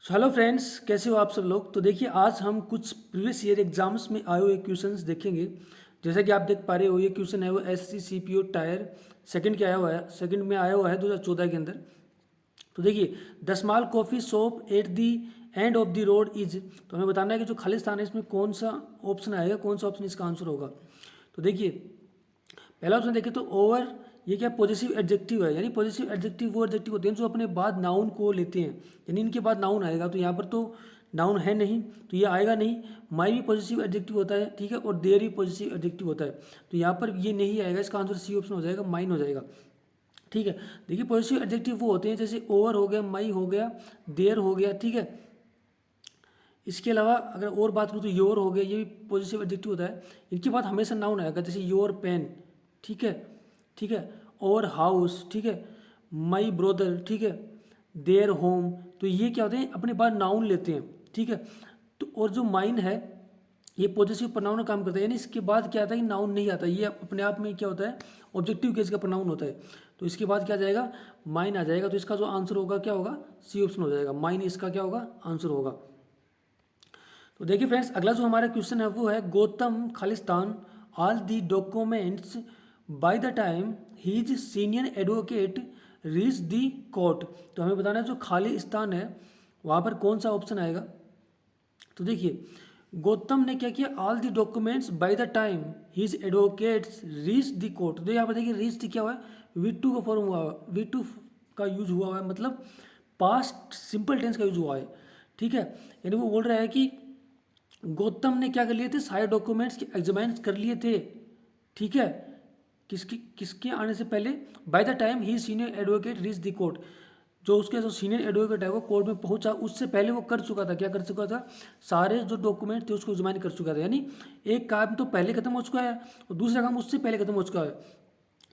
Hello friends, कैसे हो आप सब लोग। तो देखिए, आज हम कुछ प्रीवियस ईयर एग्जाम्स में आए हुए क्वेश्चंस देखेंगे। जैसा कि आप देख पा रहे हो, ये क्वेश्चन है वो SC CPO टायर सेकंड के आया हुआ है, सेकंड में आया हुआ है 2014 के अंदर। तो देखिए, the small coffee shop at the end of the road is. तो हमें बताना है कि जो खाली स्थान है इसमें कौन सा ऑप्शन आएगा, कौन सा ऑप्शन इसका आंसर होगा। तो देखिए, पहला ऑप्शन देखें तो ओवर, ये क्या पॉजिटिव एडजेक्टिव है। यानी पॉजिटिव एडजेक्टिव वो एडजेक्टिव होते हैं जो अपने बाद नाउन को लेते हैं, यानी इनके बाद नाउन आएगा। तो यहाँ पर तो नाउन है नहीं, तो ये आएगा नहीं। माई भी पॉजिटिव एडजेक्टिव होता है, ठीक है, और देयर भी पॉजिटिव एडजेक्टिव होता है। तो यहाँ पर ये नहीं आएगा, इसका आंसर सी ऑप्शन हो जाएगा, माइन हो जाएगा। ठीक है, देखिए पॉजिटिव एडजेक्टिव वो होते हैं जैसे ओवर हो गया, माई हो गया, देयर हो गया, ठीक है। इसके अलावा अगर और बात करूँ तो योर हो गया, ये भी पॉजिटिव एडजेक्टिव होता है। इनके बाद हमेशा नाउन आएगा, जैसे योर पेन, ठीक है, ठीक है, और हाउस, ठीक है, माई ब्रदर, ठीक है, देयर होम। तो ये क्या होते हैं, अपने बाद नाउन लेते हैं, ठीक है। तो और जो माइन है, ये पॉजिटिव प्रोनाउन का काम करता है, यानी इसके बाद क्या आता है कि नाउन नहीं आता, ये अपने आप में क्या होता है, ऑब्जेक्टिव केस का प्रोनाउन होता है। तो इसके बाद क्या आ जाएगा, माइन आ जाएगा। तो इसका जो आंसर होगा क्या होगा, सी ऑप्शन हो जाएगा, माइन इसका क्या होगा, आंसर होगा। तो देखिए फ्रेंड्स, अगला जो हमारा क्वेश्चन है वो है Gautam Khalistan all the documents by the time his senior advocate reach the court. तो हमें बताना है जो खालिस्तान है वहाँ पर कौन सा ऑप्शन आएगा। तो देखिए, गौतम ने क्या किया, all the documents by the time his advocates reach the court. तो यहाँ पर देखिए, रीच क्या हुआ है, V2 का फॉर्म हुआ है, V2 का यूज हुआ है, मतलब पास्ट सिंपल टेंस का यूज हुआ है, ठीक है। यानी वो बोल रहा है कि गौतम ने क्या कर लिए थे, सारे डॉक्यूमेंट्स एग्जामिन कर लिए थे, ठीक है, किसके किसके आने से पहले, bye the time he senior advocate reach the court. जो उसके जो सीनियर एडवोकेट है वो कोर्ट में पहुंचा, उससे पहले वो कर चुका था, क्या कर चुका था, सारे जो डॉक्यूमेंट थे उसको एग्जामिन कर चुका था। यानी एक काम तो पहले खत्म हो चुका है और दूसरा काम उससे पहले खत्म हो चुका है।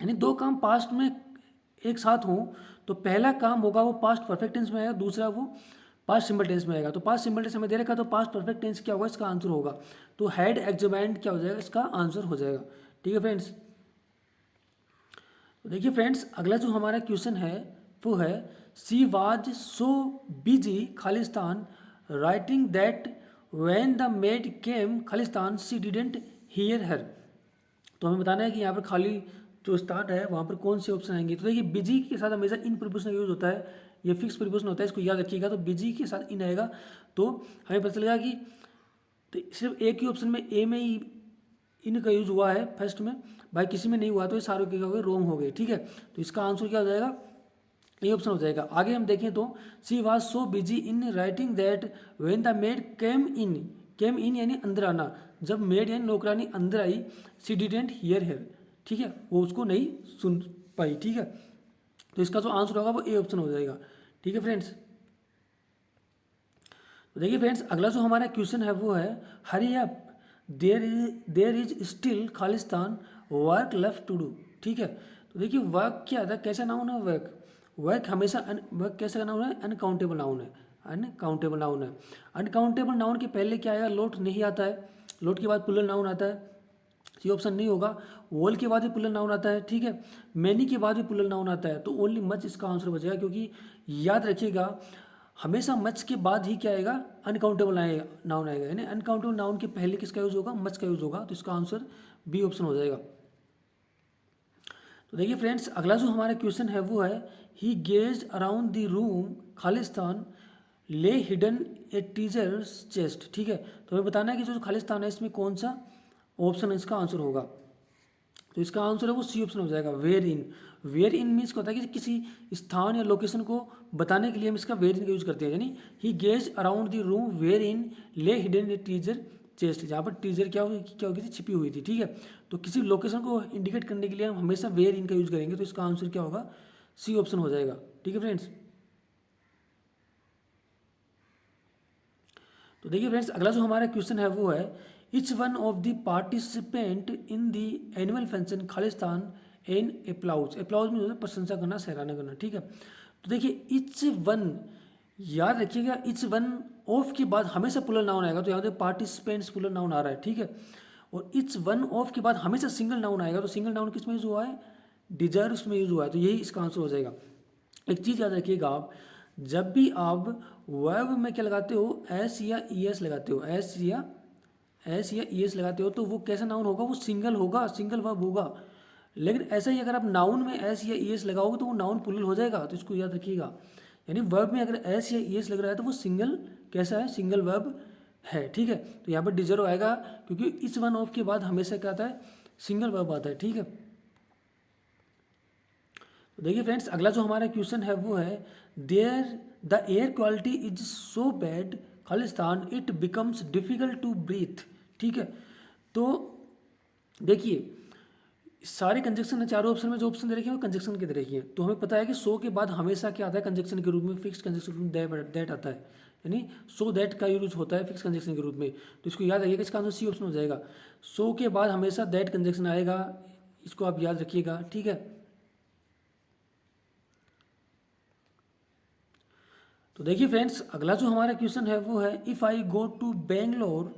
यानी दो काम पास्ट में एक साथ हों तो पहला काम होगा वो पास्ट परफेक्ट टेंस में आएगा, दूसरा वो पास्ट सिंपल टेंस में आएगा। तो पास्ट सिंपल टेंस हमें दे रखा तो पास्ट परफेक्ट टेंस क्या होगा, इसका आंसर होगा। तो हैड एग्जामाइंड क्या हो जाएगा, इसका आंसर हो जाएगा, ठीक है फ्रेंड्स। तो देखिए फ्रेंड्स, अगला जो हमारा क्वेश्चन है वो है सी वाज सो बिजी खालिस्तान writing that when the maid came खालिस्तान शी डिडेंट हियर हर। तो हमें बताना है कि यहाँ पर खाली जो स्टार्ट है वहाँ पर कौन से ऑप्शन आएंगे। तो देखिए, बिजी के साथ हमेशा इन प्रीपोजिशन यूज होता है, ये फिक्स प्रीपोजिशन होता है, इसको याद रखिएगा। तो बिजी के साथ इन आएगा तो हमें पता चलेगा कि तो सिर्फ एक ही ऑप्शन में, ए में ही इन का यूज हुआ है फर्स्ट में, भाई किसी में नहीं हुआ, तो ये सारे क्या हो गए, रॉन्ग हो गए, ठीक है। तो इसका आंसर क्या हो जाएगा, ये ऑप्शन हो जाएगा। आगे हम देखें तो she was so busy in writing that when the maid came in यानी अंदर आना, जब मेड यानी नौकरानी अंदर आई, सी डिडेंट हियर हेयर, ठीक है, वो उसको नहीं सुन पाई, ठीक है। तो इसका जो आंसर होगा वो ए ऑप्शन हो जाएगा, ठीक है फ्रेंड्स। तो देखिए फ्रेंड्स, अगला जो हमारा क्वेश्चन है वो है hurry up there is still खालिस्तान वर्क लेफ्ट टू डू, ठीक है। तो देखिए, वर्क क्या था, कैसा नाउन है वर्क, वर्क हमेशा वर्क कैसा नाउन है, अनकाउंटेबल नाउन है, अनकाउंटेबल नाउन है। अनकाउंटेबल नाउन के पहले क्या आएगा, लोट नहीं आता है, लोट के बाद प्लूरल नाउन आता है, ये ऑप्शन नहीं होगा। वॉल के बाद भी प्लूरल नाउन आता है, ठीक है, मैनी के बाद भी प्लूरल नाउन आता है, तो ओनली मच इसका आंसर बचेगा। क्योंकि याद रखिएगा, हमेशा मच के बाद ही क्या आएगा, अनकाउंटेबल आएगा, नाउन आएगा। यानी अनकाउंटेबल नाउन के पहले किसका यूज होगा, मच का यूज होगा। तो इसका आंसर बी ऑप्शन हो जाएगा। तो देखिए फ्रेंड्स, अगला जो हमारा क्वेश्चन है वो है he gazed around the room खालिस्तान ले हिडन ए टीजर्स चेस्ट, ठीक है। तो हमें बताना है कि जो खालिस्तान है इसमें कौन सा ऑप्शन इसका आंसर होगा। तो इसका आंसर है वो सी ऑप्शन हो जाएगा, wherein. Wherein means क्या होता है कि किसी स्थान या लोकेशन को बताने के लिए हम इसका वेयर इन का यूज करते हैं। यानी he gaze around the room where in lay hidden A teaser chest, जहाँ पर टीजर क्या होगी थी, छिपी हुई थी, ठीक है। तो किसी लोकेशन को इंडिकेट करने के लिए हम हमेशा वेयर इन का यूज करेंगे। तो इसका आंसर क्या होगा, सी ऑप्शन हो जाएगा, ठीक है फ्रेंड्स। तो देखिए फ्रेंड्स, अगला जो हमारा क्वेश्चन है वो है each one of the participant in the annual function खालिस्तान एन अप्लाउज। अप्लाउज में प्रशंसा करना, सराहना करना, ठीक है। तो देखिए, इच वन, याद रखिएगा, इच वन ऑफ के बाद हमेशा प्लूरल नाउन आएगा। तो यहाँ पे पार्टिसिपेंट्स प्लूरल नाउन आ रहा है, ठीक है। और इच वन ऑफ के बाद हमेशा सिंगल नाउन आएगा। तो सिंगल नाउन किस में यूज हुआ है, डिजर्व्स में यूज हुआ है। तो यही इसका आंसर हो जाएगा। एक चीज़ याद रखिएगा आप, जब भी आप वर्ब में क्या लगाते हो, एस या ई एस लगाते हो, एस या ई एस लगाते हो, तो वो कैसा नाउन होगा, वो सिंगल होगा, सिंगल वर्ब होगा। लेकिन ऐसा ही अगर आप नाउन में एस या ई एस लगाओगे तो वो नाउन प्लूरल हो जाएगा, तो इसको याद रखिएगा। यानी वर्ब में अगर एस या ई एस लग रहा है तो वो सिंगल कैसा है, सिंगल वर्ब है, ठीक है। तो यहाँ पर डिजर्व आएगा क्योंकि इस वन ऑफ के बाद हमेशा क्या आता है, सिंगल वर्ब आता है, ठीक है। तो देखिए फ्रेंड्स, अगला जो हमारा क्वेश्चन है वो है there the air quality is so bad खालिस्तान it becomes difficult to breathe, ठीक है। तो देखिए सारे कंजक्शन है, चारों ऑप्शन में जो ऑप्शन दे रखे हैं वो कंजक्शन के दे रखे हैं। तो हमें पता है कि सो के बाद हमेशा क्या आता है कंजक्शन के रूप में, फिक्स कंजक्शन के रूप में दैट आता है, यानी सो दैट का यूज होता है फिक्स कंजक्शन के रूप में। तो इसको याद रखिएगा, इसका आंसर सी ऑप्शन हो जाएगा। सो के बाद हमेशा दैट कंजक्शन आएगा, इसको आप याद रखिएगा, ठीक है। तो देखिए फ्रेंड्स, अगला जो हमारा क्वेश्चन है वो है if I go to Bangalore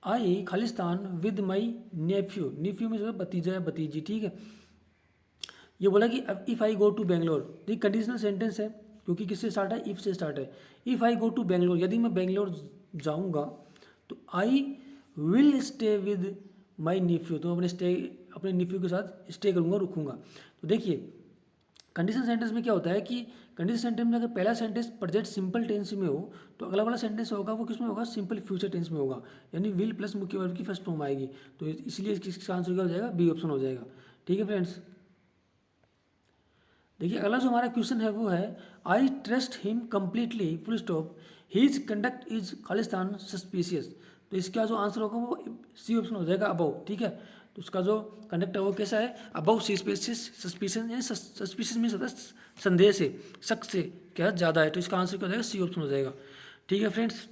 I खालिस्तान विद माई नेफ्यू, नेफ्यू में जो है भतीजा या भतीजी, ठीक है। ये बोला कि अब if I go to Bangalore, देखिए कंडीशनल सेंटेंस है क्योंकि किससे स्टार्ट है, इफ़ से स्टार्ट है। If I go to Bangalore, यदि मैं बेंगलोर जाऊंगा तो I will stay with my nephew, तो अपने नेफ्यू के साथ स्टे करूँगा, रुकूंगा। तो देखिए कंडीशन सेंटेंस में क्या होता है कि कंडीशन सेंटेंस में अगर पहला सेंटेंस प्रेजेंट सिंपल टेंस में हो तो अगला वाला सेंटेंस होगा वो किस में होगा, सिंपल फ्यूचर टेंस में होगा, यानी विल प्लस मुख्य वर्ब की फर्स्ट फॉर्म आएगी। तो इसलिए इसका आंसर क्या हो जाएगा, बी ऑप्शन हो जाएगा, ठीक है फ्रेंड्स। देखिए अगला जो हमारा क्वेश्चन है वो है I trust him completely full stop his conduct is खालिस्तान सस्पिशियस। तो इसका जो आंसर होगा वो सी ऑप्शन हो जाएगा, अबव, ठीक है। तो उसका जो कंडक्ट है वो कैसा है, अबव सस्पिशियस, यानी सस्पिशियस मीन्स होता है संदेह से, शक से क्या ज़्यादा है। तो इसका आंसर क्या हो जाएगा, सी ऑप्शन हो जाएगा, ठीक है फ्रेंड्स।